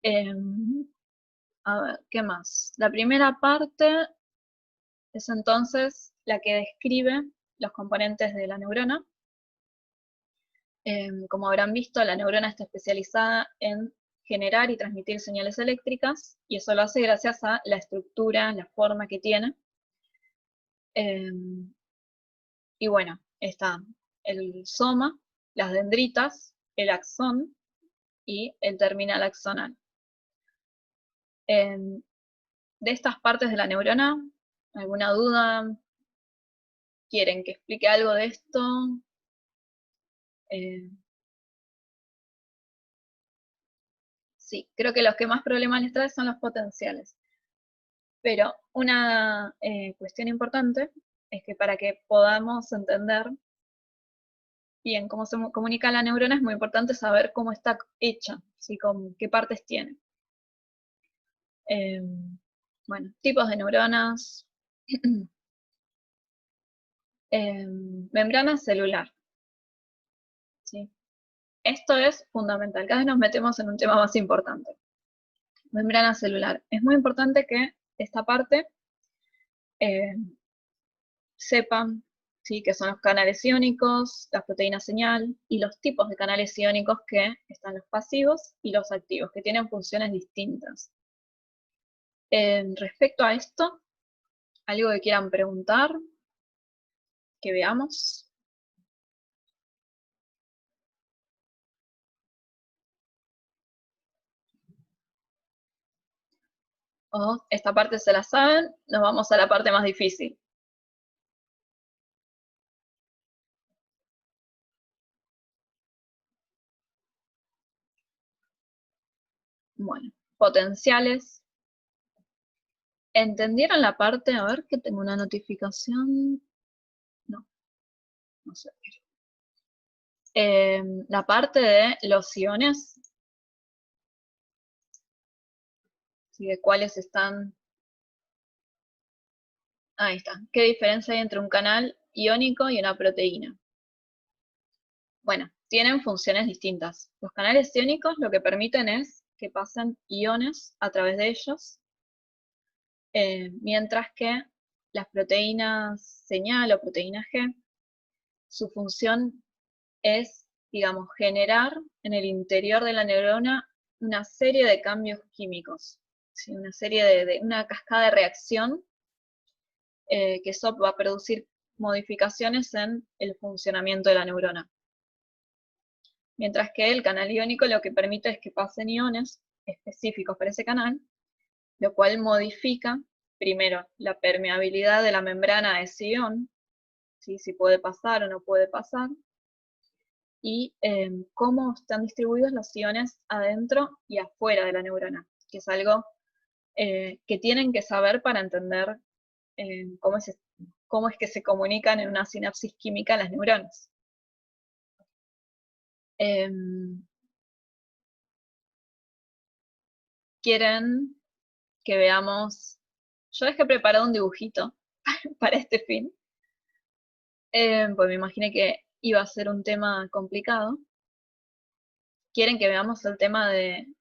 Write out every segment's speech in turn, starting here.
A ver, ¿qué más? La primera parte es entonces la que describe los componentes de la neurona. Como habrán visto, la neurona está especializada en generar y transmitir señales eléctricas, y eso lo hace gracias a la estructura, la forma que tiene. Y bueno, está el soma, las dendritas, el axón y el terminal axonal. De estas partes de la neurona, ¿alguna duda? ¿Quieren que explique algo de esto? Sí, creo que los que más problemas les trae son los potenciales. Pero una cuestión importante es que para que podamos entender bien cómo se comunica la neurona, es muy importante saber cómo está hecha, ¿sí? Con qué partes tiene. Bueno, tipos de neuronas. Membrana celular. ¿Sí? Esto es fundamental. Cada vez nos metemos en un tema más importante. Membrana celular. Es muy importante que esta parte sepan, ¿sí?, que son los canales iónicos, las proteínas señal y los tipos de canales iónicos, que están los pasivos y los activos, que tienen funciones distintas. Respecto a esto, ¿algo que quieran preguntar? Que veamos. O esta parte se la saben, nos vamos a la parte más difícil. Bueno, potenciales. ¿Entendieron la parte? A ver, que tengo una notificación. No, no sé. La parte de los iones. ¿Sí? De cuáles están. Ahí está. ¿Qué diferencia hay entre un canal iónico y una proteína? Bueno, tienen funciones distintas. Los canales iónicos lo que permiten es que pasen iones a través de ellos, mientras que las proteínas señal o proteína G, su función es, digamos, generar en el interior de la neurona una serie de cambios químicos, ¿sí? Una serie una cascada de reacción, que eso va a producir modificaciones en el funcionamiento de la neurona. Mientras que el canal iónico lo que permite es que pasen iones específicos para ese canal, lo cual modifica, primero, la permeabilidad de la membrana a ese ion, ¿sí? Si puede pasar o no puede pasar, y cómo están distribuidos los iones adentro y afuera de la neurona, que es algo que tienen que saber para entender cómo es que se comunican en una sinapsis química las neuronas. ¿Quieren que veamos? Yo dejé preparado un dibujito para este fin, pues me imaginé que iba a ser un tema complicado. ¿Quieren que veamos el tema de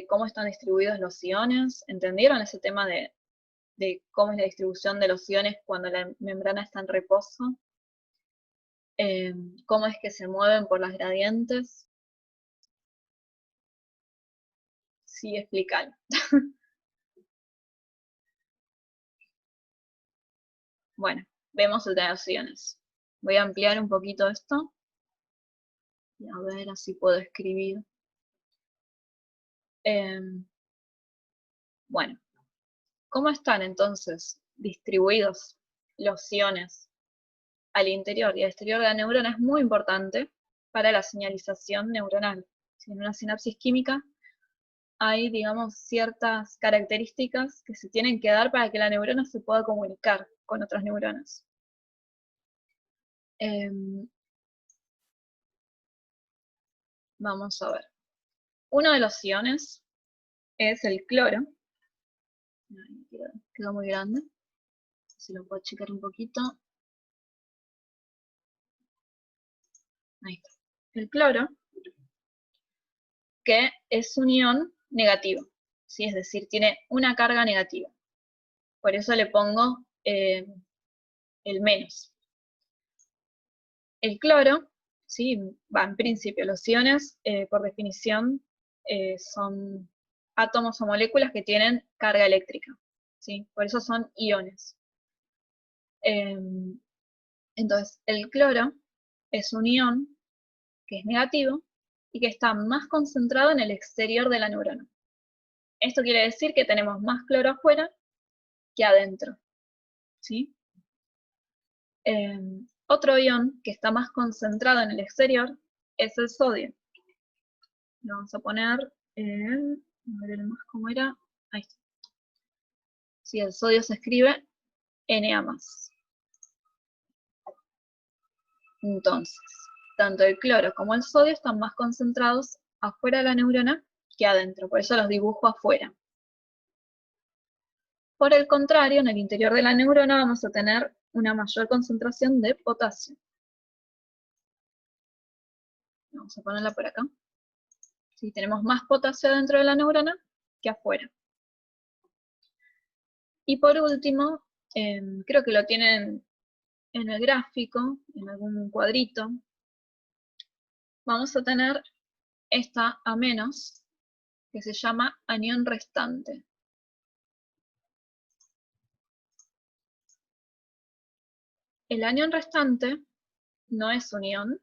cómo están distribuidos los iones? ¿Entendieron ese tema de cómo es la distribución de los iones cuando la membrana está en reposo? ¿Cómo es que se mueven por las gradientes? Sí, explicar. Bueno, vemos el de los iones. Voy a ampliar un poquito esto. Y a ver, así puedo escribir. Bueno, ¿cómo están entonces distribuidos los iones al interior y al exterior de la neurona? Es muy importante para la señalización neuronal. Si en una sinapsis química hay, digamos, ciertas características que se tienen que dar para que la neurona se pueda comunicar con otras neuronas. Vamos a ver. Uno de los iones es el cloro. Quedó muy grande. Si lo puedo achicar un poquito. Ahí está. El cloro, que es un ion negativo. ¿sí? Es decir, tiene una carga negativa. Por eso le pongo el menos. El cloro, ¿sí? En principio, los iones, por definición, son átomos o moléculas que tienen carga eléctrica, ¿sí? Por eso son iones. Entonces, el cloro es un ion que es negativo y que está más concentrado en el exterior de la neurona. Esto quiere decir que tenemos más cloro afuera que adentro, ¿sí? Otro ion que está más concentrado en el exterior es el sodio. Le vamos a poner, a ver más cómo era, ahí está. Sí, el sodio se escribe Na+. Entonces, tanto el cloro como el sodio están más concentrados afuera de la neurona que adentro, por eso los dibujo afuera. Por el contrario, en el interior de la neurona vamos a tener una mayor concentración de potasio. Vamos a ponerla por acá. Sí, tenemos más potasio dentro de la neurona que afuera. Y por último, creo que lo tienen en el gráfico, en algún cuadrito, vamos a tener esta A-, que se llama anión restante. El anión restante no es un ion,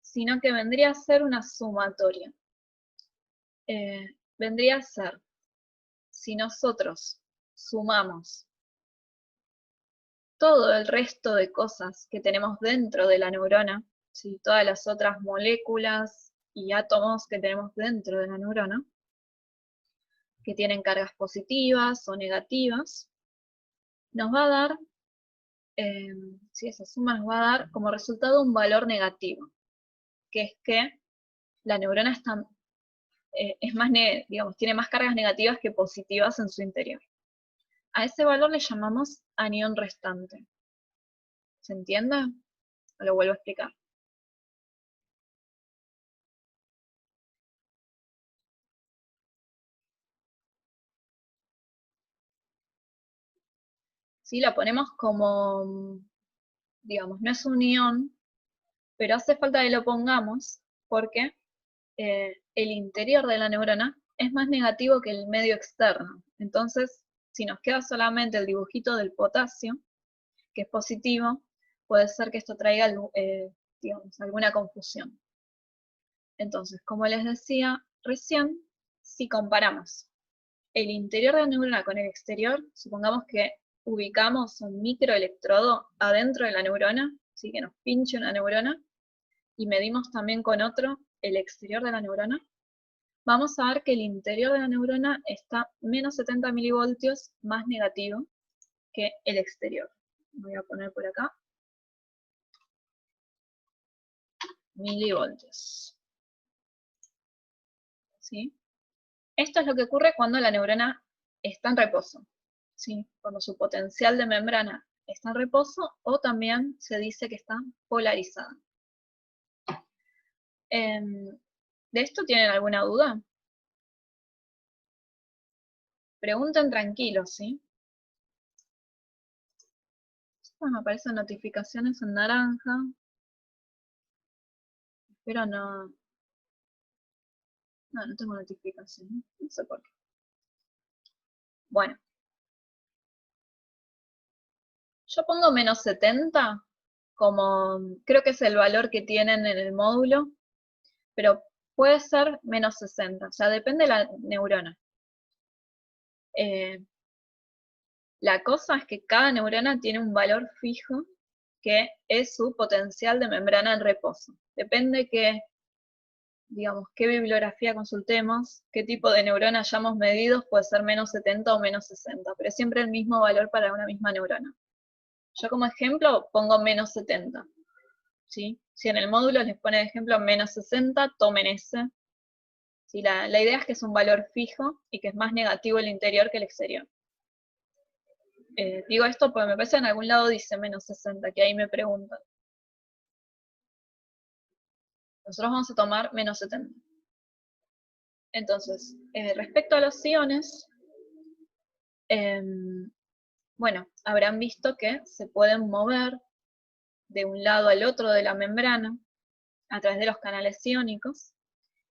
sino que vendría a ser una sumatoria. Vendría a ser, si nosotros sumamos todo el resto de cosas que tenemos dentro de la neurona, ¿sí? Todas las otras moléculas y átomos que tenemos dentro de la neurona, que tienen cargas positivas o negativas, nos va a dar, si esa suma nos va a dar como resultado un valor negativo, que es que la neurona está, es más, digamos, tiene más cargas negativas que positivas en su interior. A ese valor le llamamos anión restante. ¿Se entiende? Lo vuelvo a explicar. ¿Sí? La ponemos como, digamos, no es un ion, pero hace falta que lo pongamos porque el interior de la neurona es más negativo que el medio externo. Entonces, si nos queda solamente el dibujito del potasio, que es positivo, puede ser que esto traiga, digamos, alguna confusión. Entonces, como les decía recién, si comparamos el interior de la neurona con el exterior, supongamos que ubicamos un microelectrodo adentro de la neurona, ¿sí? Que nos pinche una neurona, y medimos también con otro el exterior de la neurona, vamos a ver que el interior de la neurona está menos 70 milivoltios más negativo que el exterior. Voy a poner por acá milivoltios. ¿Sí? Esto es lo que ocurre cuando la neurona está en reposo, ¿sí? Cuando su potencial de membrana está en reposo, o también se dice que está polarizada. ¿De esto tienen alguna duda? Pregunten tranquilos, ¿sí? Me aparecen notificaciones en naranja. Pero no tengo notificación. No sé por qué. Bueno. Yo pongo menos 70 como, creo que es el valor que tienen en el módulo, pero puede ser menos 60, o sea, depende de la neurona. La cosa es que cada neurona tiene un valor fijo que es su potencial de membrana en reposo. Depende digamos, qué bibliografía consultemos, qué tipo de neurona hayamos medido, puede ser menos 70 o menos 60, pero es siempre el mismo valor para una misma neurona. Yo como ejemplo pongo menos 70. ¿Sí? Si en el módulo les pone de ejemplo menos 60, tomen ese. ¿Sí? La idea es que es un valor fijo y que es más negativo el interior que el exterior. Digo esto porque me parece en algún lado dice menos 60, que ahí me preguntan. Nosotros vamos a tomar menos 70. Entonces, respecto a los iones, bueno, habrán visto que se pueden mover de un lado al otro de la membrana a través de los canales iónicos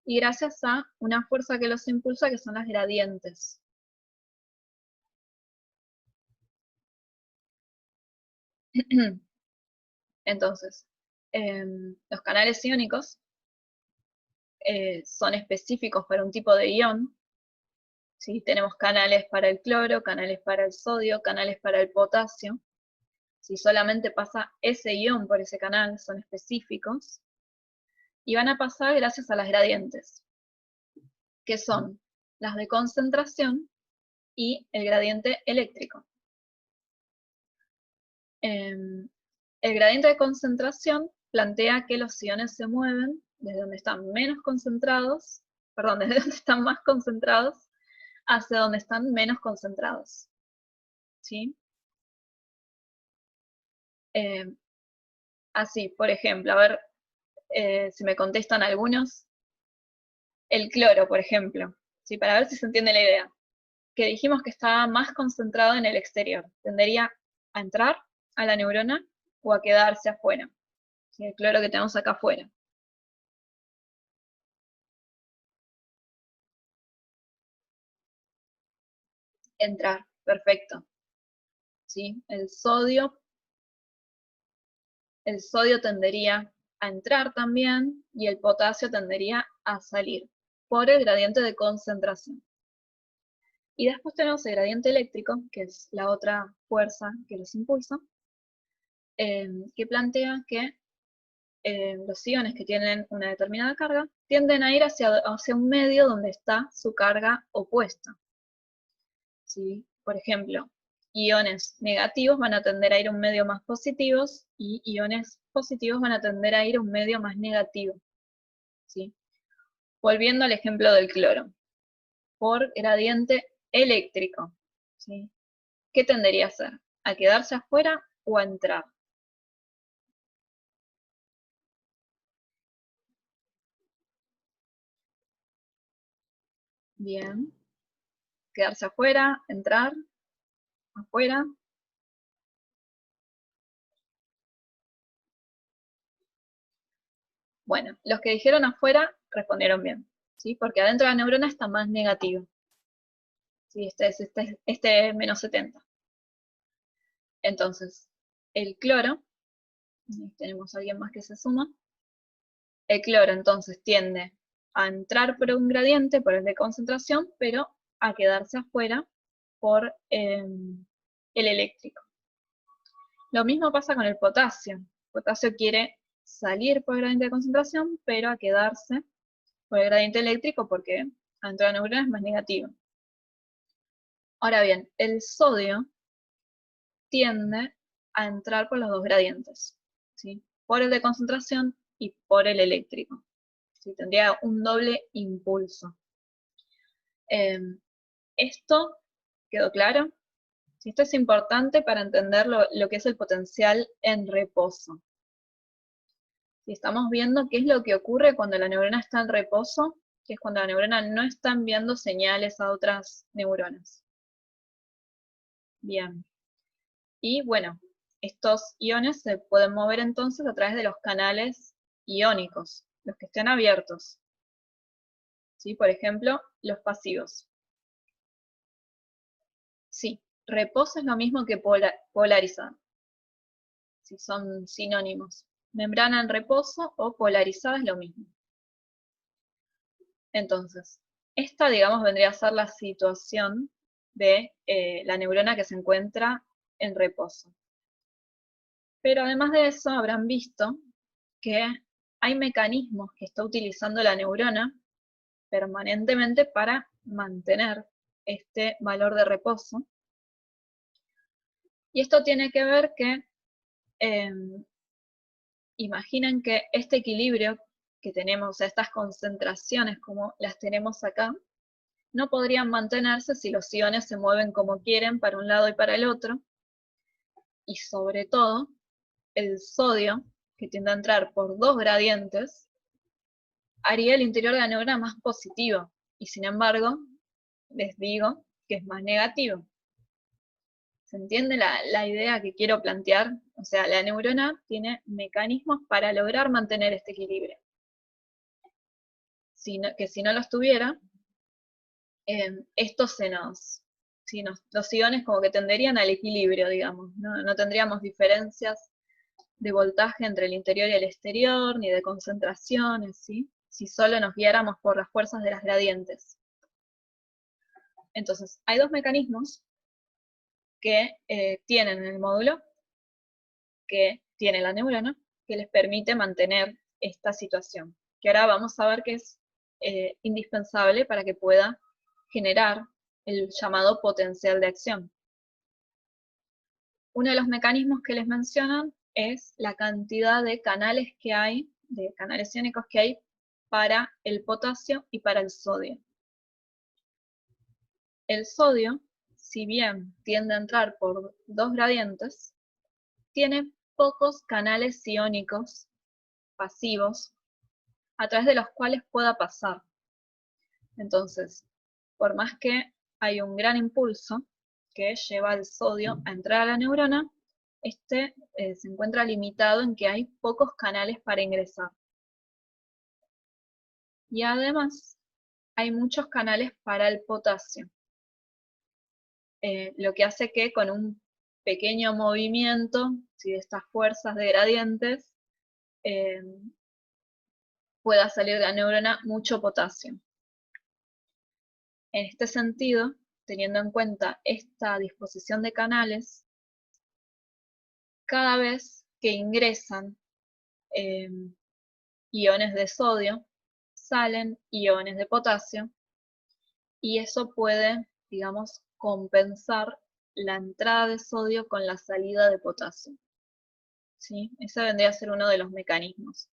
y gracias a una fuerza que los impulsa, que son las gradientes. Entonces, los canales iónicos son específicos para un tipo de ion. ¿Sí? Tenemos canales para el cloro, canales para el sodio, canales para el potasio. Si solamente pasa ese ion por ese canal, son específicos. Y van a pasar gracias a las gradientes, que son las de concentración y el gradiente eléctrico. El gradiente de concentración plantea que los iones se mueven desde donde están menos concentrados, perdón, desde donde están más concentrados hacia donde están menos concentrados. ¿Sí? Así, por ejemplo, a ver si me contestan algunos. El cloro, por ejemplo, ¿sí? Para ver si se entiende la idea. Que dijimos que estaba más concentrado en el exterior. Tendería a entrar a la neurona o a quedarse afuera. ¿Sí? El cloro que tenemos acá afuera. Entrar, perfecto. ¿Sí? El sodio tendería a entrar también y el potasio tendería a salir por el gradiente de concentración. Y después tenemos el gradiente eléctrico, que es la otra fuerza que los impulsa, que plantea que los iones que tienen una determinada carga tienden a ir hacia un medio donde está su carga opuesta. ¿Sí? Por ejemplo, iones negativos van a tender a ir a un medio más positivos y iones positivos van a tender a ir a un medio más negativo. ¿Sí? Volviendo al ejemplo del cloro, por gradiente eléctrico, ¿sí? ¿Qué tendería a hacer? ¿A quedarse afuera o a entrar? Bien. Quedarse afuera, entrar, afuera. Bueno, los que dijeron afuera respondieron bien, ¿sí? Porque adentro de la neurona está más negativo. ¿Sí? Este es menos 70. Entonces, el cloro, tenemos a alguien más que se suma, el cloro entonces tiende a entrar por un gradiente, por el de concentración, pero a quedarse afuera por el eléctrico. Lo mismo pasa con el potasio. El potasio quiere salir por el gradiente de concentración, pero a quedarse por el gradiente eléctrico porque adentro de la neurona es más negativo. Ahora bien, el sodio tiende a entrar por los dos gradientes, ¿sí? Por el de concentración y por el eléctrico. ¿Sí? Tendría un doble impulso. ¿Esto quedó claro? Esto es importante para entender lo que es el potencial en reposo. Si estamos viendo qué es lo que ocurre cuando la neurona está en reposo, que es cuando la neurona no está enviando señales a otras neuronas. Bien. Y bueno, estos iones se pueden mover entonces a través de los canales iónicos, los que estén abiertos. ¿Sí? Por ejemplo, los pasivos. Sí, reposo es lo mismo que polarizado. Sí, son sinónimos. Membrana en reposo o polarizada es lo mismo. Entonces, esta, digamos, vendría a ser la situación de la neurona que se encuentra en reposo. Pero además de eso, habrán visto que hay mecanismos que está utilizando la neurona permanentemente para mantener este valor de reposo. Y esto tiene que ver que, imaginen que este equilibrio que tenemos, o sea, estas concentraciones como las tenemos acá, no podrían mantenerse si los iones se mueven como quieren para un lado y para el otro. Y sobre todo, el sodio, que tiende a entrar por dos gradientes, haría el interior de la neurona más positivo y sin embargo, les digo que es más negativo. ¿Se entiende la idea que quiero plantear? O sea, la neurona tiene mecanismos para lograr mantener este equilibrio. Que si no los tuviera, esto los iones como que tenderían al equilibrio, digamos, no tendríamos diferencias de voltaje entre el interior y el exterior, ni de concentraciones, ¿sí? Si solo nos guiáramos por las fuerzas de las gradientes. Entonces, hay dos mecanismos que tienen en el módulo, que tiene la neurona, que les permite mantener esta situación, que ahora vamos a ver que es indispensable para que pueda generar el llamado potencial de acción. Uno de los mecanismos que les mencionan es la cantidad de canales que hay, de canales iónicos que hay para el potasio y para el sodio. El sodio, si bien tiende a entrar por dos gradientes, tiene pocos canales iónicos pasivos a través de los cuales pueda pasar. Entonces, por más que hay un gran impulso que lleva al sodio a entrar a la neurona, este se encuentra limitado en que hay pocos canales para ingresar. Y además, hay muchos canales para el potasio, lo que hace que con un pequeño movimiento, de estas fuerzas de gradientes, pueda salir de la neurona mucho potasio. En este sentido, teniendo en cuenta esta disposición de canales, cada vez que ingresan iones de sodio, salen iones de potasio, y eso puede, digamos, compensar la entrada de sodio con la salida de potasio. ¿Sí? Ese vendría a ser uno de los mecanismos.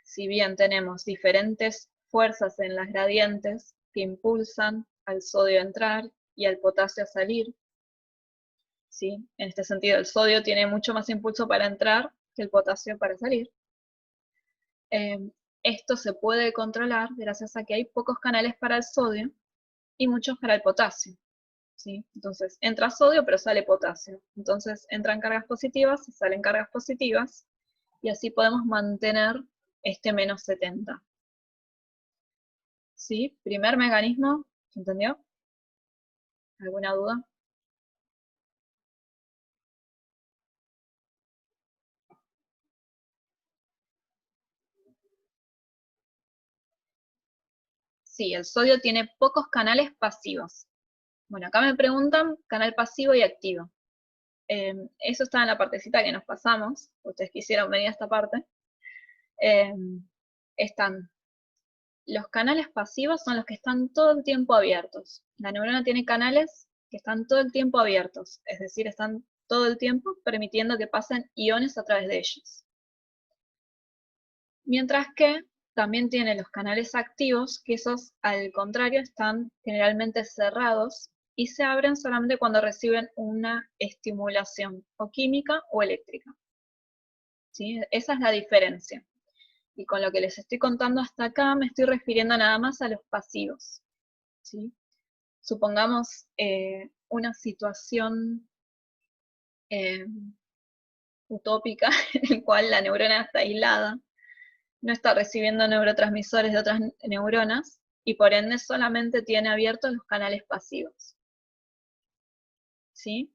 Si bien tenemos diferentes fuerzas en las gradientes que impulsan al sodio a entrar y al potasio a salir, ¿sí? En este sentido, el sodio tiene mucho más impulso para entrar que el potasio para salir. Esto se puede controlar gracias a que hay pocos canales para el sodio y muchos para el potasio. ¿Sí? Entonces, entra sodio, pero sale potasio. Entonces, entran cargas positivas y salen cargas positivas, y así podemos mantener este menos 70. ¿Sí? Primer mecanismo, ¿se entendió? ¿Alguna duda? Sí, el sodio tiene pocos canales pasivos. Bueno, acá me preguntan canal pasivo y activo. Eso está en la partecita que nos pasamos. Ustedes quisieron venir a esta parte. Están los canales pasivos, son los que están todo el tiempo abiertos. La neurona tiene canales que están todo el tiempo abiertos, es decir, están todo el tiempo permitiendo que pasen iones a través de ellos. Mientras que también tiene los canales activos, que esos al contrario están generalmente cerrados y se abren solamente cuando reciben una estimulación o química o eléctrica. ¿Sí? Esa es la diferencia. Y con lo que les estoy contando hasta acá me estoy refiriendo nada más a los pasivos. ¿Sí? Supongamos una situación utópica en la cual la neurona está aislada, no está recibiendo neurotransmisores de otras neuronas y por ende solamente tiene abiertos los canales pasivos. ¿Sí?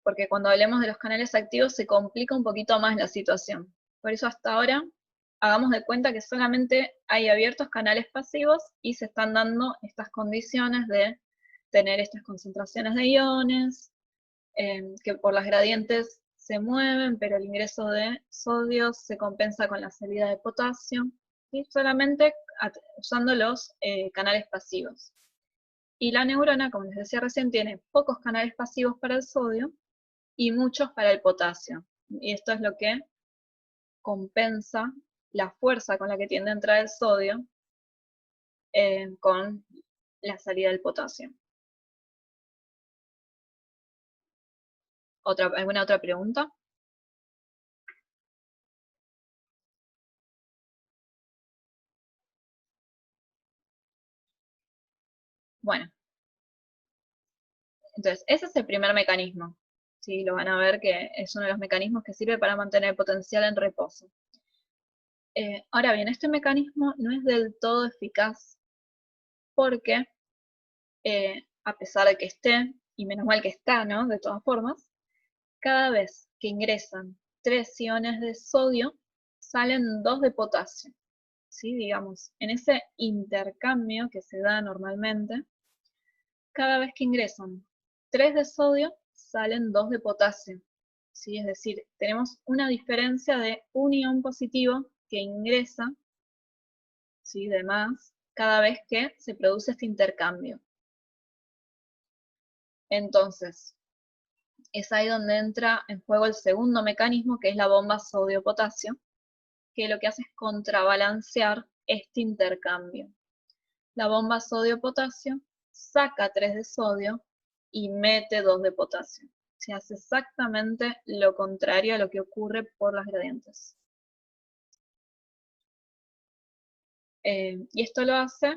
Porque cuando hablemos de los canales activos se complica un poquito más la situación. Por eso hasta ahora hagamos de cuenta que solamente hay abiertos canales pasivos y se están dando estas condiciones de tener estas concentraciones de iones, que por las gradientes se mueven, pero el ingreso de sodio se compensa con la salida de potasio, y solamente usando los canales pasivos. Y la neurona, como les decía recién, tiene pocos canales pasivos para el sodio y muchos para el potasio. Y esto es lo que compensa la fuerza con la que tiende a entrar el sodio con la salida del potasio. ¿Alguna otra pregunta? Bueno, entonces ese es el primer mecanismo. Sí, lo van a ver que es uno de los mecanismos que sirve para mantener el potencial en reposo. Ahora bien, este mecanismo no es del todo eficaz porque, a pesar de que esté, y menos mal que está, ¿no? De todas formas, cada vez que ingresan 3 iones de sodio, salen 2 de potasio. ¿Sí? Digamos, en ese intercambio que se da normalmente, cada vez que ingresan 3 de sodio, salen 2 de potasio. ¿Sí? Es decir, tenemos una diferencia de un ion positivo que ingresa, ¿sí? De más, cada vez que se produce este intercambio. Entonces, es ahí donde entra en juego el segundo mecanismo, que es la bomba sodio-potasio, que lo que hace es contrabalancear este intercambio. La bomba sodio-potasio saca 3 de sodio y mete 2 de potasio. Se hace exactamente lo contrario a lo que ocurre por las gradientes. Y esto lo hace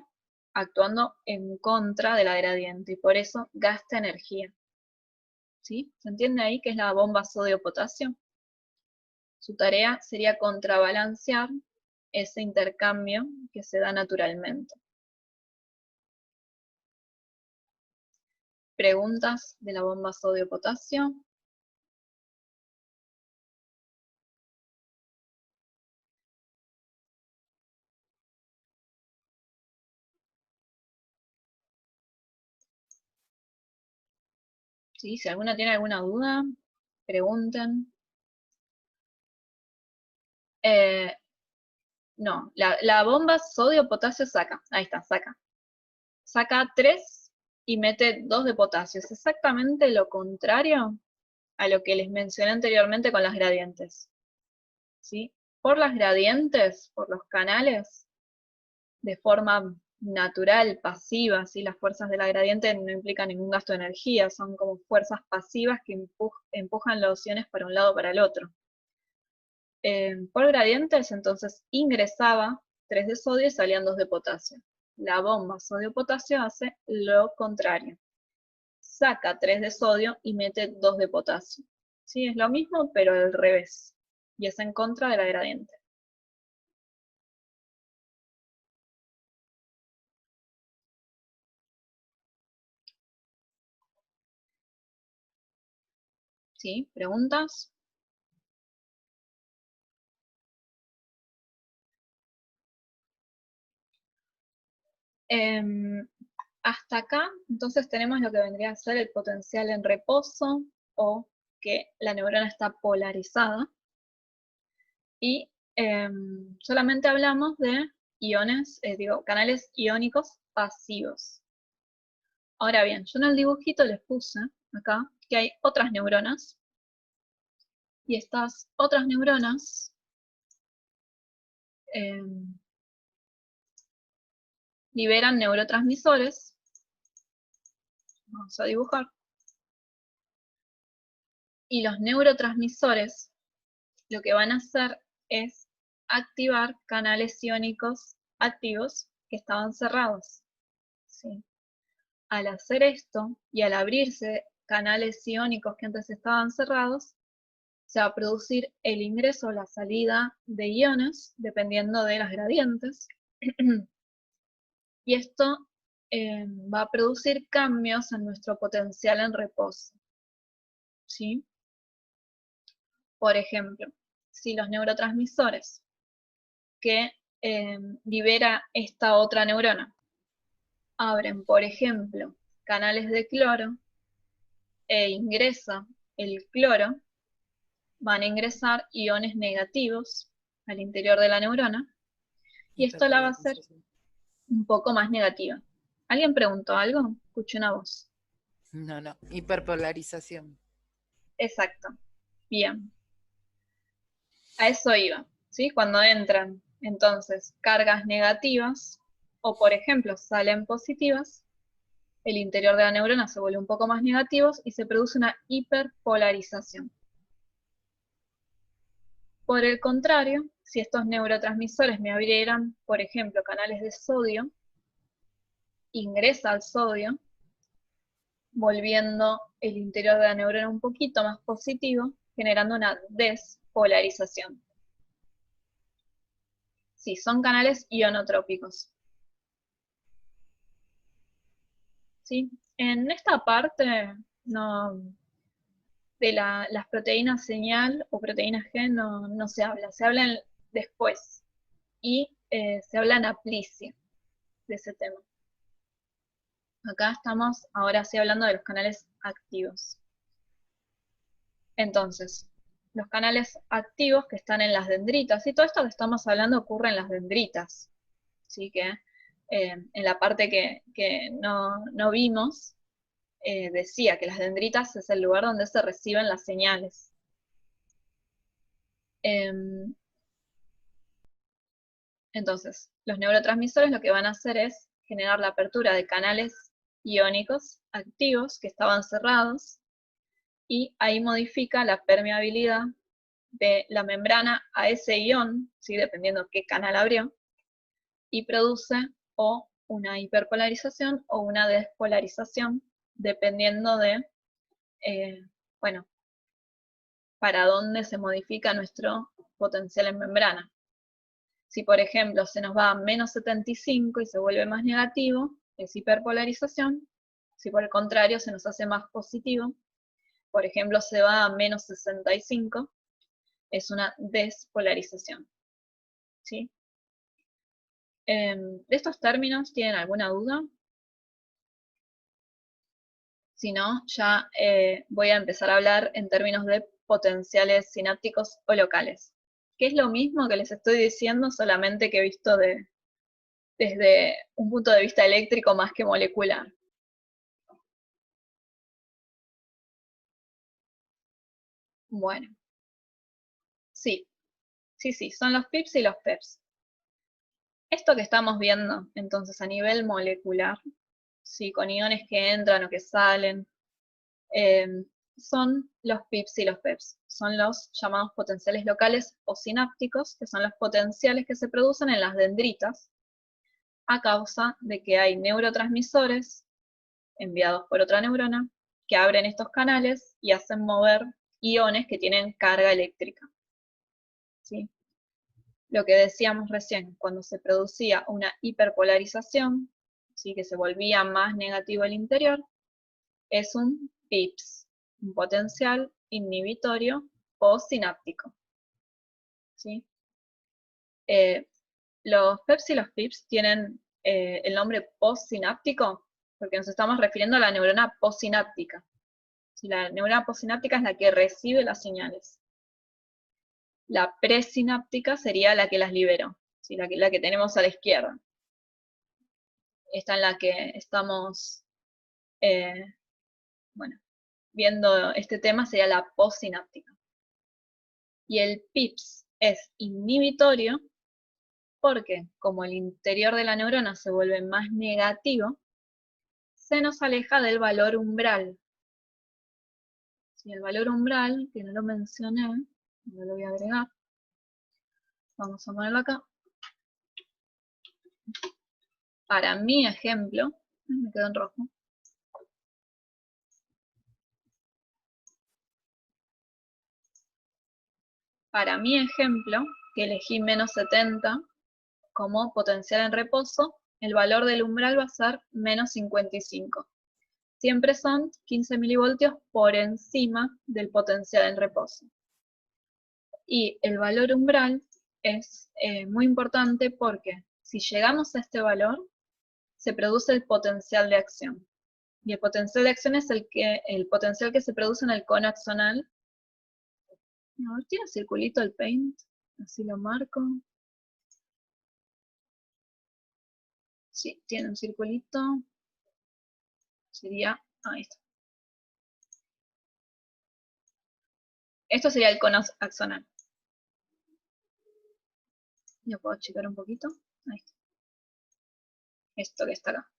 actuando en contra de la gradiente y por eso gasta energía. ¿Sí? ¿Se entiende ahí qué es la bomba sodio-potasio? Su tarea sería contrabalancear ese intercambio que se da naturalmente. ¿Preguntas de la bomba sodio-potasio? ¿Sí? Si alguna tiene alguna duda, pregunten. No, la bomba sodio-potasio saca. Ahí está, saca. Saca 3 y mete 2 de potasio. Es exactamente lo contrario a lo que les mencioné anteriormente con las gradientes. ¿Sí? Por las gradientes, por los canales, de forma natural, pasiva, ¿sí? Las fuerzas de la gradiente no implican ningún gasto de energía, son como fuerzas pasivas que empujan los iones para un lado o para el otro. Por gradientes, entonces ingresaba 3 de sodio y salían 2 de potasio. La bomba sodio-potasio hace lo contrario. Saca 3 de sodio y mete 2 de potasio. ¿Sí? Es lo mismo, pero al revés. Y es en contra de la gradiente. ¿Sí? ¿Preguntas? Hasta acá, entonces tenemos lo que vendría a ser el potencial en reposo o que la neurona está polarizada. Y solamente hablamos de iones, canales iónicos pasivos. Ahora bien, yo en el dibujito les puse acá que hay otras neuronas y estas otras neuronas liberan neurotransmisores. Vamos a dibujar. Y los neurotransmisores lo que van a hacer es activar canales iónicos activos que estaban cerrados. ¿Sí? Al hacer esto y al abrirse canales iónicos que antes estaban cerrados, se va a producir el ingreso o la salida de iones dependiendo de las gradientes. Y esto va a producir cambios en nuestro potencial en reposo. ¿Sí? Por ejemplo, si los neurotransmisores que libera esta otra neurona abren, por ejemplo, canales de cloro e ingresa el cloro, van a ingresar iones negativos al interior de la neurona y esto la va a hacer un poco más negativa. ¿Alguien preguntó algo? Escuché una voz. No, hiperpolarización. Exacto. Bien. A eso iba, ¿sí? Cuando entran entonces cargas negativas o por ejemplo salen positivas, el interior de la neurona se vuelve un poco más negativo y se produce una hiperpolarización. Por el contrario, si estos neurotransmisores me abrieran, por ejemplo, canales de sodio ingresa al sodio, volviendo el interior de la neurona un poquito más positivo, generando una despolarización. Sí, son canales ionotrópicos. ¿Sí? En esta parte de las proteínas señal o proteínas G no se habla después. Y se habla en aplicia de ese tema. Acá estamos ahora sí hablando de los canales activos. Entonces, los canales activos que están en las dendritas, y todo esto que estamos hablando ocurre en las dendritas, así que en la parte que no vimos, decía que las dendritas es el lugar donde se reciben las señales. Entonces, los neurotransmisores lo que van a hacer es generar la apertura de canales iónicos activos que estaban cerrados, y ahí modifica la permeabilidad de la membrana a ese ion, ¿sí? Dependiendo qué canal abrió, y produce o una hiperpolarización o una despolarización, dependiendo de, bueno, para dónde se modifica nuestro potencial en membrana. Si, por ejemplo, se nos va a menos 75 y se vuelve más negativo, es hiperpolarización. Si por el contrario se nos hace más positivo, por ejemplo, se va a menos 65, es una despolarización. ¿Sí? ¿De estos términos tienen alguna duda? Si no, ya voy a empezar a hablar en términos de potenciales sinápticos o locales, que es lo mismo que les estoy diciendo, solamente que visto desde un punto de vista eléctrico más que molecular. Bueno, sí, son los PIPs y los PEPs. Esto que estamos viendo, entonces, a nivel molecular, ¿sí? Con iones que entran o que salen, son los PIPs y los PEPs. Son los llamados potenciales locales o sinápticos, que son los potenciales que se producen en las dendritas a causa de que hay neurotransmisores enviados por otra neurona que abren estos canales y hacen mover iones que tienen carga eléctrica. ¿Sí? Lo que decíamos recién, cuando se producía una hiperpolarización, ¿sí? Que se volvía más negativo el interior, es un PIPS, un potencial inhibitorio postsináptico. ¿Sí? Los PEPs y los PIPs tienen el nombre postsináptico porque nos estamos refiriendo a la neurona postsináptica. ¿Sí? La neurona postsináptica es la que recibe las señales. La presináptica sería la que las liberó, ¿sí? la que tenemos a la izquierda. Esta en la que estamos bueno, viendo este tema sería la postsináptica. Y el PIPS es inhibitorio porque, como el interior de la neurona se vuelve más negativo, se nos aleja del valor umbral. Si el valor umbral, que no lo mencioné, no lo voy a agregar, vamos a ponerlo acá. Para mi ejemplo, me quedó en rojo. Para mi ejemplo, que elegí menos 70 como potencial en reposo, el valor del umbral va a ser menos 55. Siempre son 15 milivoltios por encima del potencial en reposo. Y el valor umbral es muy importante porque si llegamos a este valor, se produce el potencial de acción. Y el potencial de acción es el potencial que se produce en el cono axonal. A ver, ¿tiene circulito el paint? Así lo marco. Sí, tiene un circulito. Sería, ahí está. Esto sería el cono axonal. Lo puedo checar un poquito. Ahí está. Esto que está acá.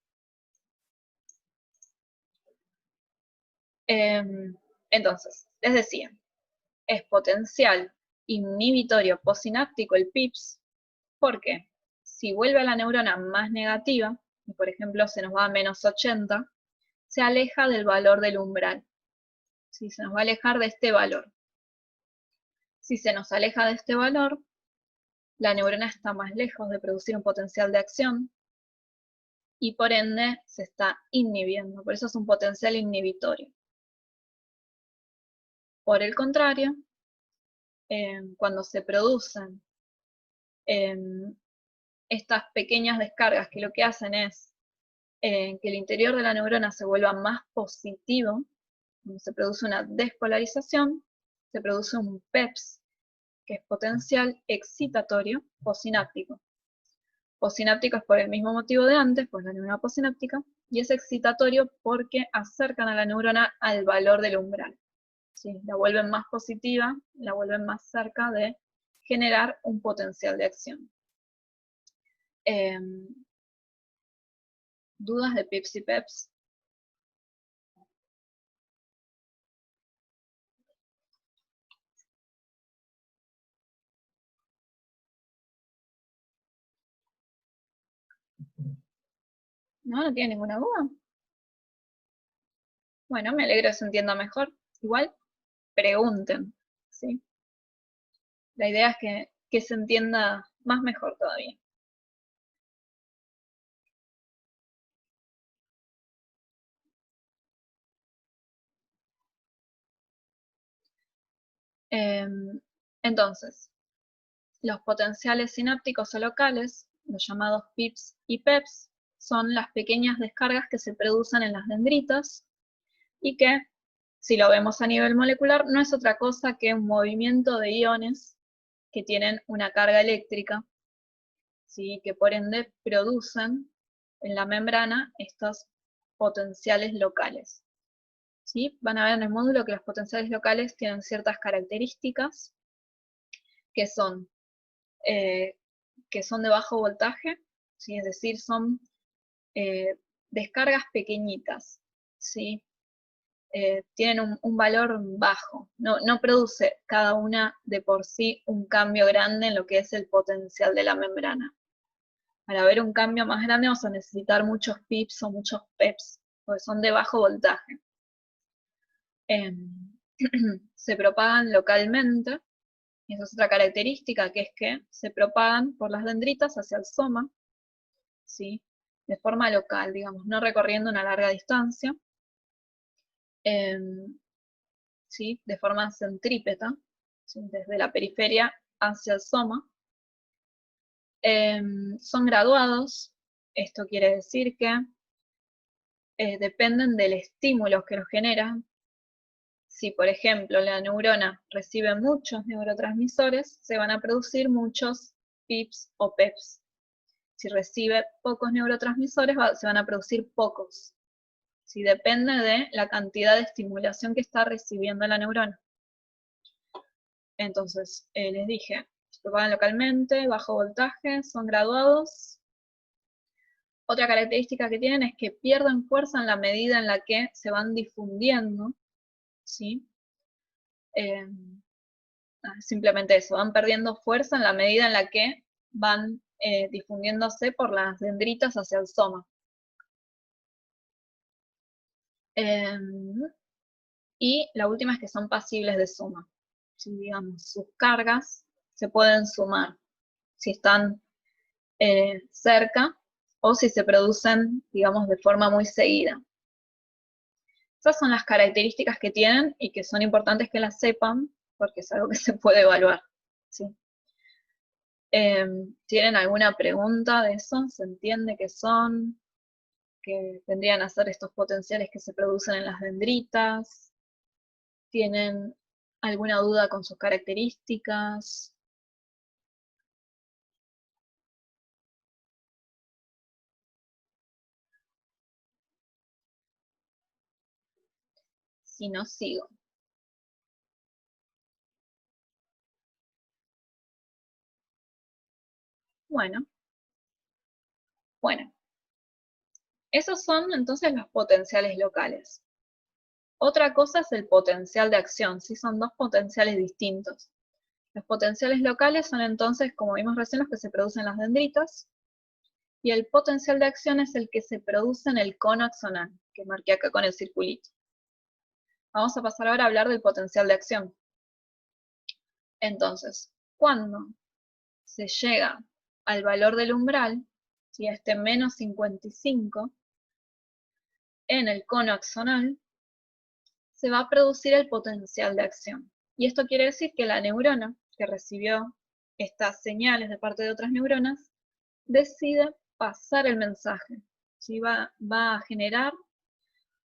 Entonces, les decía, es potencial inhibitorio postsináptico el PIPS, porque si vuelve a la neurona más negativa, y por ejemplo se nos va a -80, se aleja del valor del umbral. ¿Sí? Se nos va a alejar de este valor. Si se nos aleja de este valor, la neurona está más lejos de producir un potencial de acción y por ende se está inhibiendo. Por eso es un potencial inhibitorio. Por el contrario, cuando se producen estas pequeñas descargas que lo que hacen es que el interior de la neurona se vuelva más positivo, cuando se produce una despolarización, se produce un PEPS, que es potencial excitatorio posináptico. Posináptico es por el mismo motivo de antes, pues la neurona posináptica, y es excitatorio porque acercan a la neurona al valor del umbral. ¿Sí? La vuelven más positiva, la vuelven más cerca de generar un potencial de acción. ¿Dudas de PIPS y PEPS? ¿No tiene ninguna duda? Bueno, me alegro que se entienda mejor. Igual, pregunten, ¿sí? La idea es que se entienda más mejor todavía. Entonces, los potenciales sinápticos o locales, los llamados PIPs y PEPs, son las pequeñas descargas que se producen en las dendritas y que, si lo vemos a nivel molecular, no es otra cosa que un movimiento de iones que tienen una carga eléctrica, ¿sí? Que por ende producen en la membrana estos potenciales locales. ¿Sí? Van a ver en el módulo que los potenciales locales tienen ciertas características que son de bajo voltaje, ¿sí? Es decir, son descargas pequeñitas, ¿sí? Tienen un valor bajo, no produce cada una de por sí un cambio grande en lo que es el potencial de la membrana. Para ver un cambio más grande vamos a necesitar muchos pips o muchos peps, porque son de bajo voltaje. Se propagan localmente, y esa es otra característica, que es que se propagan por las dendritas hacia el soma, ¿sí? De forma local, digamos, no recorriendo una larga distancia, ¿sí? De forma centrípeta, ¿sí? Desde la periferia hacia el soma. Son graduados, esto quiere decir que dependen del estímulo que los genera. Si, por ejemplo, la neurona recibe muchos neurotransmisores, se van a producir muchos PIPs o PEPs. Si recibe pocos neurotransmisores, se van a producir pocos. Si depende de la cantidad de estimulación que está recibiendo la neurona. Entonces, les dije, se propagan localmente, bajo voltaje, son graduados. Otra característica que tienen es que pierden fuerza en la medida en la que se van difundiendo, ¿sí? Simplemente eso, van perdiendo fuerza en la medida en la que van difundiéndose por las dendritas hacia el soma. Y la última es que son pasibles de suma. Si, digamos, sus cargas se pueden sumar si están cerca o si se producen, digamos, de forma muy seguida. Esas son las características que tienen y que son importantes que las sepan porque es algo que se puede evaluar, ¿sí? ¿Tienen alguna pregunta de eso? ¿Se entiende qué son? ¿Qué vendrían a ser estos potenciales que se producen en las dendritas? ¿Tienen alguna duda con sus características? Si no, sigo. Bueno, esos son entonces los potenciales locales. Otra cosa es el potencial de acción, ¿sí? Son dos potenciales distintos. Los potenciales locales son entonces, como vimos recién, los que se producen en las dendritas, Y el potencial de acción es el que se produce en el cono axonal, que marqué acá con el circulito. Vamos a pasar ahora a hablar del potencial de acción. Entonces, cuando se llega al valor del umbral, si a este menos 55, en el cono axonal, se va a producir el potencial de acción. Y esto quiere decir que la neurona que recibió estas señales de parte de otras neuronas decide pasar el mensaje. ¿Sí? Va a generar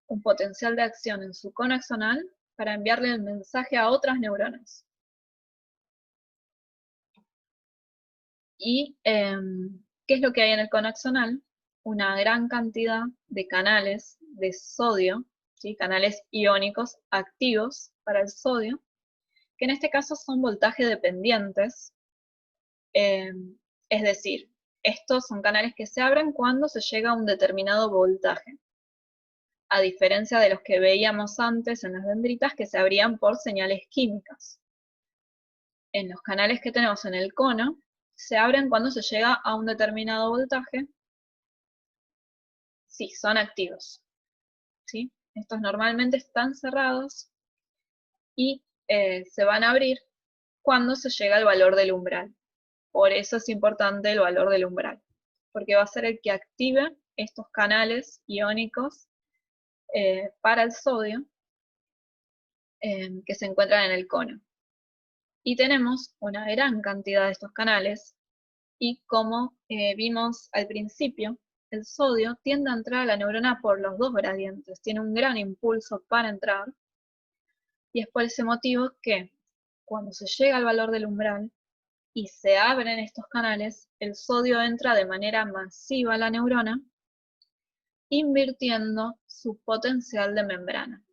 un potencial de acción en su cono axonal para enviarle el mensaje a otras neuronas. ¿Y qué es lo que hay en el cono axonal? Una gran cantidad de canales de sodio, ¿sí? Canales iónicos activos para el sodio, que en este caso son voltaje dependientes, es decir, estos son canales que se abren cuando se llega a un determinado voltaje, a diferencia de los que veíamos antes en las dendritas que se abrían por señales químicas. En los canales que tenemos en el cono, se abren cuando se llega a un determinado voltaje. Sí, son activos. ¿Sí? Estos normalmente están cerrados y se van a abrir cuando se llega al valor del umbral. Por eso es importante el valor del umbral, porque va a ser el que active estos canales iónicos para el sodio que se encuentran en el cono. Y tenemos una gran cantidad de estos canales, y como vimos al principio, el sodio tiende a entrar a la neurona por los dos gradientes, tiene un gran impulso para entrar, y es por ese motivo que cuando se llega al valor del umbral y se abren estos canales, el sodio entra de manera masiva a la neurona, invirtiendo su potencial de membrana.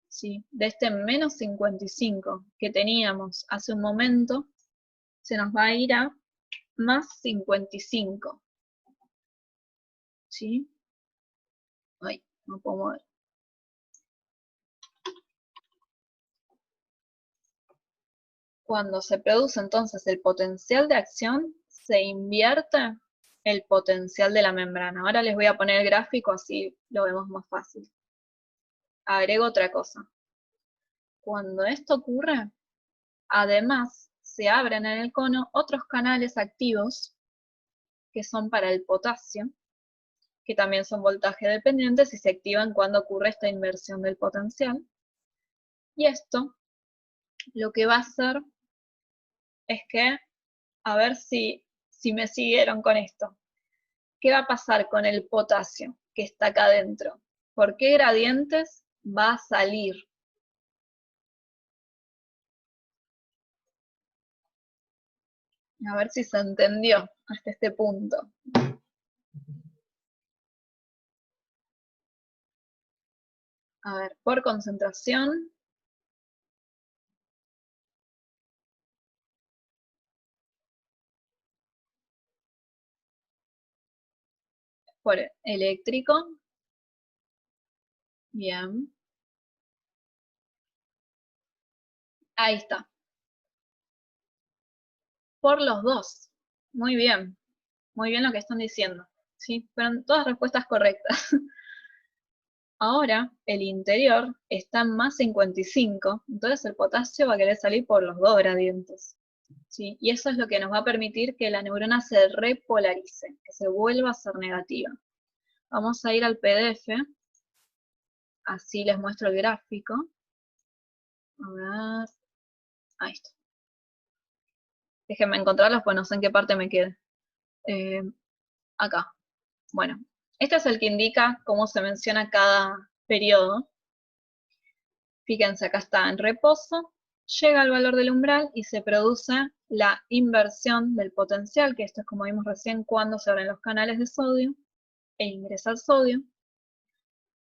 ¿Sí? De este menos 55 que teníamos hace un momento, se nos va a ir a más 55. ¿Sí? Ay, no puedo mover. Cuando se produce entonces el potencial de acción, se invierte el potencial de la membrana. Ahora les voy a poner el gráfico, así lo vemos más fácil. Agrego otra cosa. Cuando esto ocurre, además se abren en el cono otros canales activos que son para el potasio, que también son voltaje dependientes y se activan cuando ocurre esta inversión del potencial. Y esto lo que va a hacer es que, a ver si me siguieron con esto. ¿Qué va a pasar con el potasio que está acá adentro? ¿Por qué gradientes va a salir? A ver si se entendió hasta este punto. A ver, por concentración. Por eléctrico. Bien. Ahí está. Por los dos. Muy bien. Muy bien lo que están diciendo. ¿Sí? Fueron todas respuestas correctas. Ahora, el interior está en más 55, entonces el potasio va a querer salir por los dos gradientes. ¿Sí? Y eso es lo que nos va a permitir que la neurona se repolarice, que se vuelva a ser negativa. Vamos a ir al PDF, así les muestro el gráfico. A ver, ahí está. Déjenme encontrarlos, pues no sé en qué parte me quede. Acá. Bueno, este es el que indica cómo se menciona cada periodo. Fíjense, acá está en reposo, llega al valor del umbral y se produce la inversión del potencial, que esto es como vimos recién cuando se abren los canales de sodio e ingresa el sodio.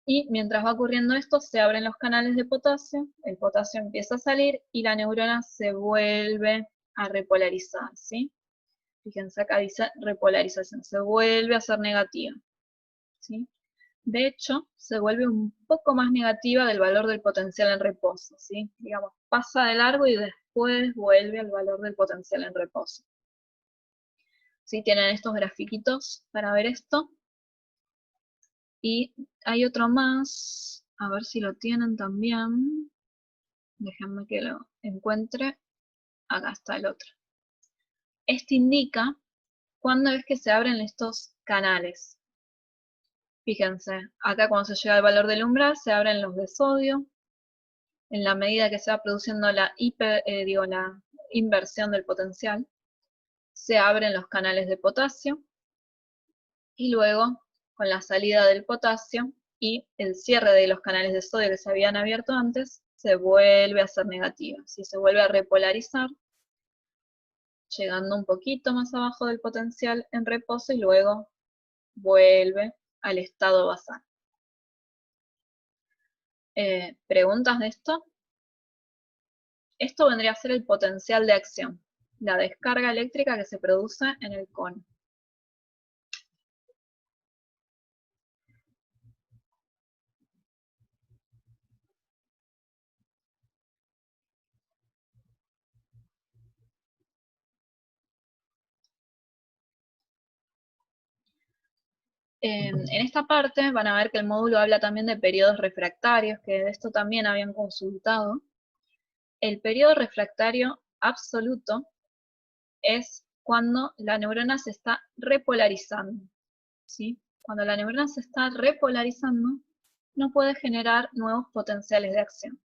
Y mientras va ocurriendo esto, se abren los canales de potasio, el potasio empieza a salir y la neurona se vuelve a repolarizar, ¿sí? Fíjense, acá dice repolarización, se vuelve a ser negativa, ¿sí? De hecho, se vuelve un poco más negativa del valor del potencial en reposo, ¿sí? Digamos, pasa de largo y después vuelve al valor del potencial en reposo. ¿sí? Tienen estos grafiquitos para ver esto. Y hay otro más, a ver si lo tienen también. Déjenme que lo encuentre. Acá está el otro. Este indica cuándo es que se abren estos canales. Fíjense, acá cuando se llega al valor del umbral se abren los de sodio. En la medida que se va produciendo la inversión del potencial, se abren los canales de potasio. Y luego, con la salida del potasio y el cierre de los canales de sodio que se habían abierto antes, se vuelve a ser negativa. ¿Sí? Se vuelve a repolarizar, llegando un poquito más abajo del potencial en reposo y luego vuelve al estado basal. ¿Preguntas de esto? Esto vendría a ser el potencial de acción, la descarga eléctrica que se produce en el cono. En esta parte van a ver que el módulo habla también de periodos refractarios, que de esto también habían consultado. El periodo refractario absoluto es cuando la neurona se está repolarizando, ¿sí? Cuando la neurona se está repolarizando, no puede generar nuevos potenciales de acción,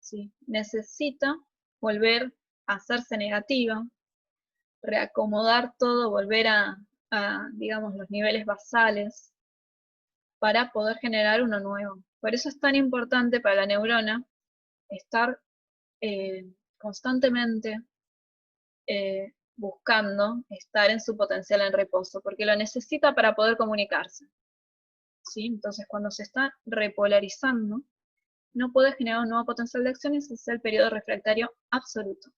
¿sí? Necesita volver a hacerse negativa, reacomodar todo, volver a digamos, los niveles basales, para poder generar uno nuevo. Por eso es tan importante para la neurona estar constantemente buscando estar en su potencial en reposo, porque lo necesita para poder comunicarse. ¿Sí? Entonces, cuando se está repolarizando, no puede generar un nuevo potencial de acción, y ese es el periodo refractario absoluto.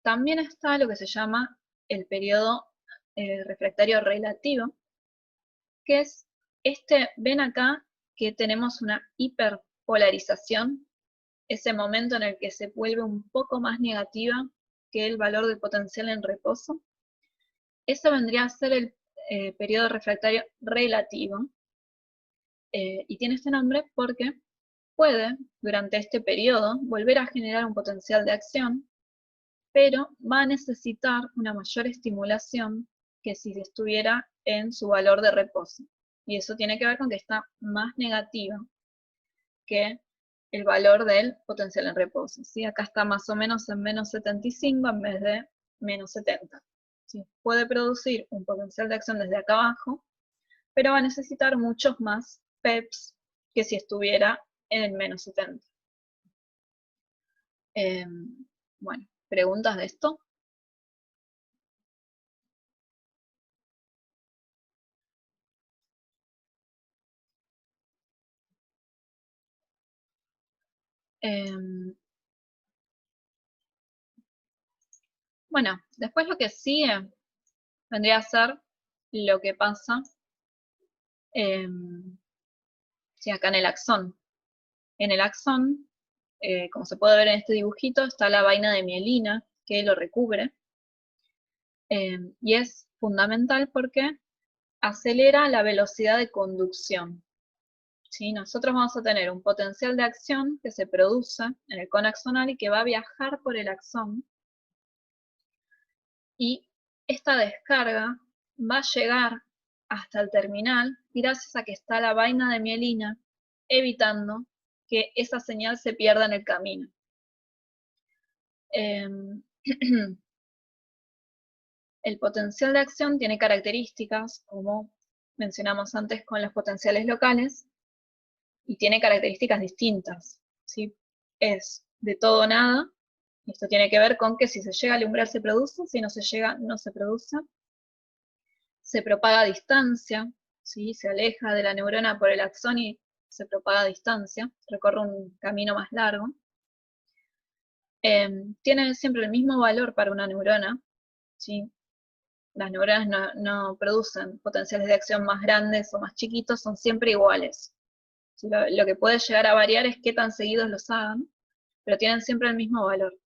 También está lo que se llama el periodo refractario relativo, que es ven acá que tenemos una hiperpolarización, ese momento en el que se vuelve un poco más negativa que el valor del potencial en reposo. Eso vendría a ser el periodo refractario relativo, y tiene este nombre porque puede, durante este periodo, volver a generar un potencial de acción, pero va a necesitar una mayor estimulación que si estuviera en su valor de reposo. Y eso tiene que ver con que está más negativa que el valor del potencial en reposo. ¿Sí? Acá está más o menos en menos 75 en vez de menos 70. ¿Sí? Puede producir un potencial de acción desde acá abajo, pero va a necesitar muchos más PEPs que si estuviera en menos 70. Bueno, ¿preguntas de esto? Bueno, después lo que sigue vendría a ser lo que pasa sí, acá en el axón. En el axón, como se puede ver en este dibujito, está la vaina de mielina que lo recubre. Y es fundamental porque acelera la velocidad de conducción. ¿Sí? Nosotros vamos a tener un potencial de acción que se produce en el cono axonal y que va a viajar por el axón. Y esta descarga va a llegar hasta el terminal gracias a que está la vaina de mielina evitando que esa señal se pierda en el camino. El potencial de acción tiene características, como mencionamos antes con los potenciales locales, y tiene características distintas, ¿sí? Es de todo o nada. Esto tiene que ver con que si se llega al umbral se produce, si no se llega no se produce. Se propaga a distancia, ¿sí? Se aleja de la neurona por el axón y se propaga a distancia, recorre un camino más largo. Tiene siempre el mismo valor para una neurona, ¿sí? Las neuronas no producen potenciales de acción más grandes o más chiquitos, son siempre iguales. ¿Sí? Lo que puede llegar a variar es qué tan seguidos los hagan, pero tienen siempre el mismo valor.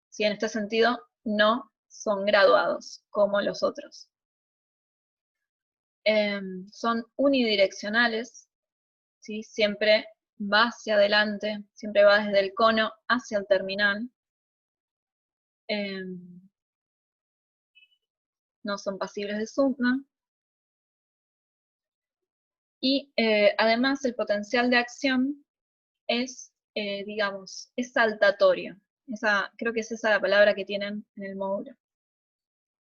¿Sí? En este sentido, no son graduados como los otros. Son unidireccionales, ¿sí? Siempre va hacia adelante, siempre va desde el cono hacia el terminal. No son pasibles de suma. Y además el potencial de acción es, digamos, es saltatorio. Creo que es esa la palabra que tienen en el módulo.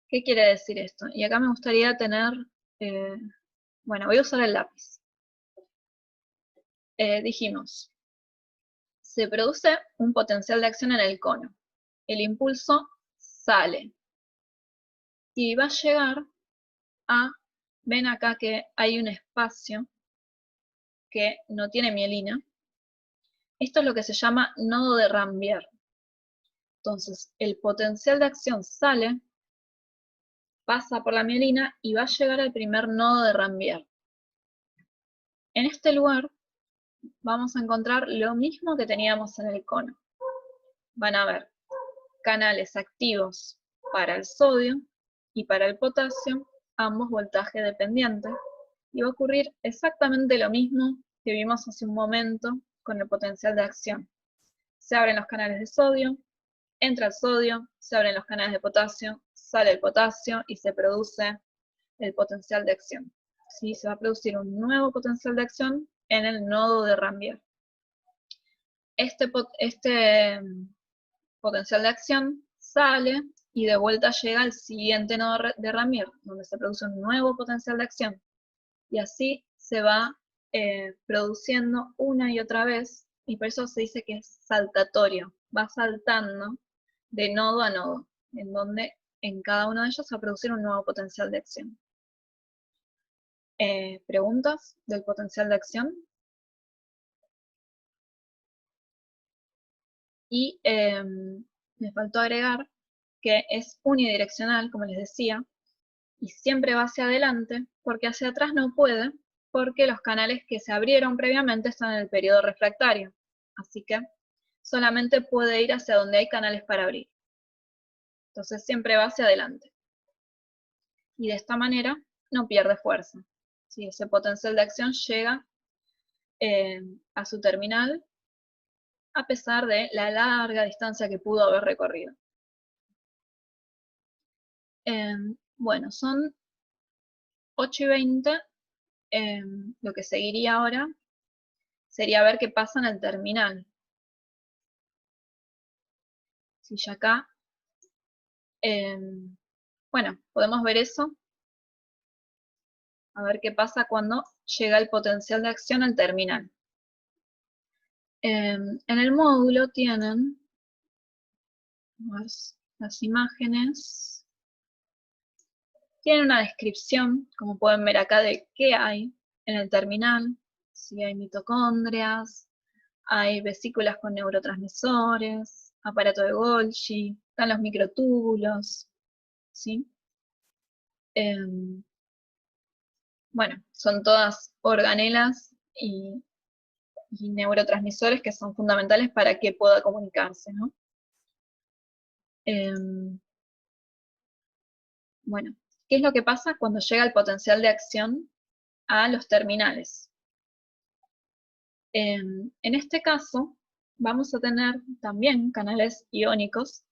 ¿Qué quiere decir esto? Y acá me gustaría tener, bueno, voy a usar el lápiz. Dijimos, se produce un potencial de acción en el cono. El impulso sale. Y va a llegar a, ven acá que hay un espacio que no tiene mielina. Esto es lo que se llama nodo de Rambier. Entonces, el potencial de acción sale, pasa por la mielina y va a llegar al primer nodo de Rambier. En este lugar vamos a encontrar lo mismo que teníamos en el cono. Van a haber canales activos para el sodio y para el potasio, ambos voltaje dependientes, y va a ocurrir exactamente lo mismo que vimos hace un momento con el potencial de acción. Se abren los canales de sodio, entra el sodio, se abren los canales de potasio, sale el potasio y se produce el potencial de acción. ¿Sí? Se va a producir un nuevo potencial de acción en el nodo de Rambier. Este potencial de acción sale y de vuelta llega al siguiente nodo de Rambier, donde se produce un nuevo potencial de acción. Y así se va produciendo una y otra vez, y por eso se dice que es saltatorio, va saltando de nodo a nodo, en donde en cada uno de ellos se va a producir un nuevo potencial de acción. ¿Preguntas del potencial de acción? Y me faltó agregar que es unidireccional, como les decía, y siempre va hacia adelante, porque hacia atrás no puede, porque los canales que se abrieron previamente están en el periodo refractario. Así que solamente puede ir hacia donde hay canales para abrir. Entonces siempre va hacia adelante. Y de esta manera no pierde fuerza. ¿Sí? Ese potencial de acción llega a su terminal a pesar de la larga distancia que pudo haber recorrido. Bueno, son 8:20. Lo que seguiría ahora sería ver qué pasa en el terminal. Si ya acá, bueno, podemos ver eso. A ver qué pasa cuando llega el potencial de acción al terminal. En el módulo tienen las imágenes. Tienen una descripción, como pueden ver acá, de qué hay en el terminal. Si hay mitocondrias, hay vesículas con neurotransmisores, aparato de Golgi, están los microtúbulos, ¿sí? Bueno, son todas organelas y neurotransmisores que son fundamentales para que pueda comunicarse, ¿no? Bueno, ¿qué es lo que pasa cuando llega el potencial de acción a los terminales? En este caso, vamos a tener también canales iónicos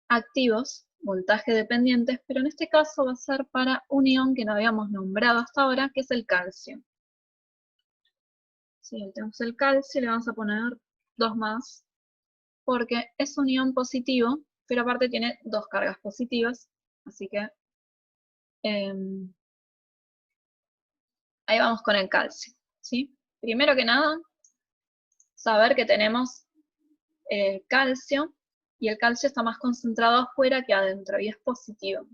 activos, voltaje dependientes, pero en este caso va a ser para un ion que no habíamos nombrado hasta ahora, que es el calcio. Si tenemos el calcio, le vamos a poner 2 más, porque es un ion positivo, pero aparte tiene 2 cargas positivas, así que ahí vamos con el calcio, ¿sí? Primero que nada, saber que tenemos calcio, y el calcio está más concentrado afuera que adentro, y es positivo.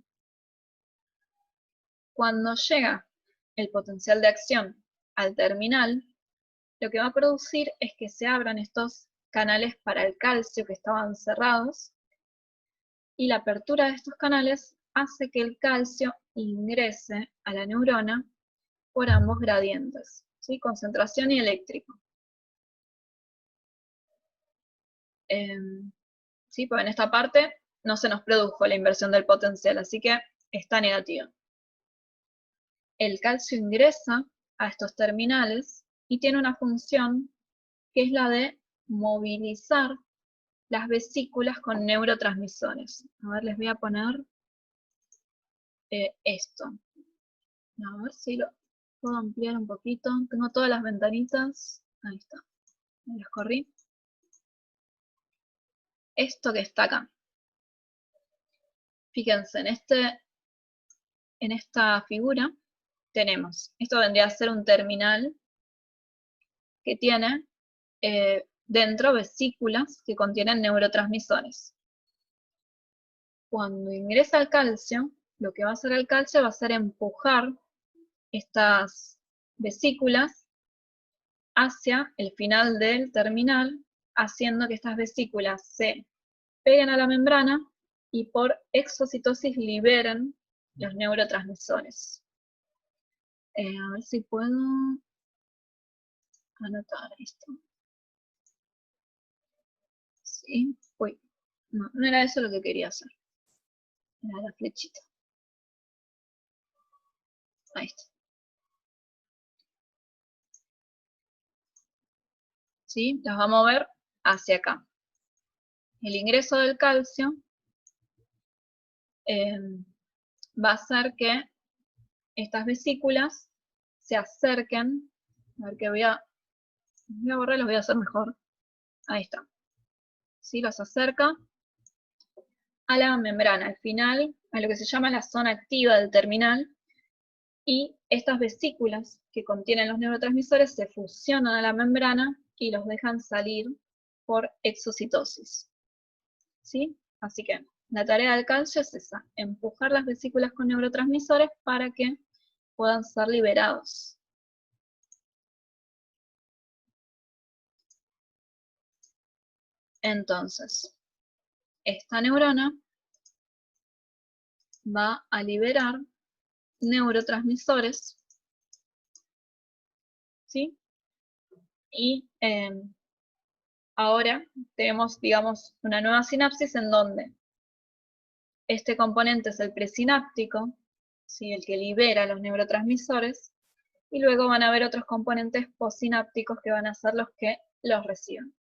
Cuando llega el potencial de acción al terminal, lo que va a producir es que se abran estos canales para el calcio que estaban cerrados, y la apertura de estos canales hace que el calcio ingrese a la neurona por ambos gradientes, ¿sí? Concentración y eléctrico. ¿Sí? Pues en esta parte no se nos produjo la inversión del potencial, así que está negativa. El calcio ingresa a estos terminales y tiene una función que es la de movilizar las vesículas con neurotransmisores. A ver, les voy a poner esto. A ver si lo puedo ampliar un poquito. Tengo todas las ventanitas. Ahí está. Me las corrí. Esto que está acá. Fíjense, en esta figura tenemos, esto vendría a ser un terminal que tiene dentro vesículas que contienen neurotransmisores. Cuando ingresa el calcio, lo que va a hacer el calcio va a ser empujar estas vesículas hacia el final del terminal, haciendo que estas vesículas se peguen a la membrana y por exocitosis liberen los neurotransmisores. A ver si puedo anotar esto. Sí, uy, no era eso lo que quería hacer. Era la flechita. Ahí está. ¿Sí? Las vamos a mover hacia acá. El ingreso del calcio va a hacer que estas vesículas se acerquen. A ver que voy a borrar, los voy a hacer mejor. Ahí está. ¿Sí? Los acerca a la membrana, al final, a lo que se llama la zona activa del terminal, y estas vesículas que contienen los neurotransmisores se fusionan a la membrana y los dejan salir por exocitosis. ¿Sí? Así que la tarea del calcio es esa, empujar las vesículas con neurotransmisores para que puedan ser liberados. Entonces, esta neurona va a liberar neurotransmisores, ¿sí? Y ahora tenemos, digamos, una nueva sinapsis en donde este componente es el presináptico, ¿sí? El que libera los neurotransmisores, y luego van a haber otros componentes postsinápticos que van a ser los que los reciben.